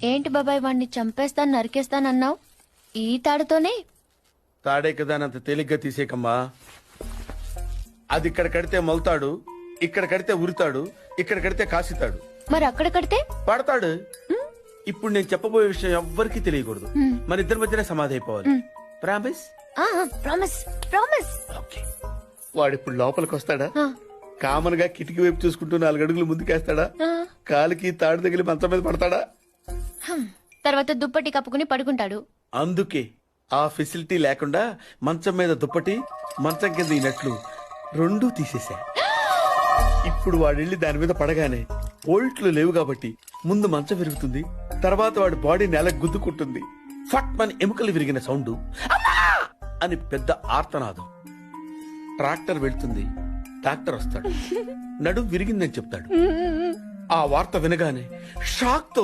ఏంటి బాబాయ్ వాడిని చంపేస్తాను నరికేస్తానన్నావు ఈ తాడుతోనే? తాడే కదా అంత తేలిగ్గా తీసేకమ్మా. అది ఇక్కడ కడితే మొలతాడు, ఇక్కడ కడితే ఉరితాడు, ఇక్కడ కడితే కాసితాడు. మరి అక్కడ కడితే పడతాడు. ఇప్పుడు నేను చెప్పబోయే విషయం ఎవ్వరికీ తెలియకూడదు. మన ఇద్దరి మధ్యనే సమాధి అయిపోవాలి. ప్రామిస్? Promise promise. ఓకే. వాడిప్పుడు లోపలికి వస్తాడా? కామన్ గా కిటికీ వైపు చూసుకుంటూ 4 అడుగులు ముందుకేస్తాడా? కాలికి తాడు తగిలి మంచం మీద పడతాడా? తర్వాత దుప్పటి కప్పుకుని పడుకుంటాడు. అందుకే ఆ ఫెసిలిటీ లేకుండా మంచం మీద దుప్పటి, మంచం కింద ఈ నట్లు రెండూ తీసేశా. ఇప్పుడు వాడెళ్ళి దాని మీద పడగానే ఓల్ట్లు లేవు కాబట్టి ముందు మంచం విరుగుతుంది, తర్వాత వాడి బాడీ నేలకు గుద్దుకుంటుంది. ఫట్ మన ఎముకలు విరిగిన సౌండ్ అని పెద్ద ఆర్తనాదం. ట్రాక్టర్ వెళ్తుంది, డాక్టర్ వస్తాడు, నడుం విరిగిందని చెప్తాడు. ఆ వార్త వినగానే షాక్ తో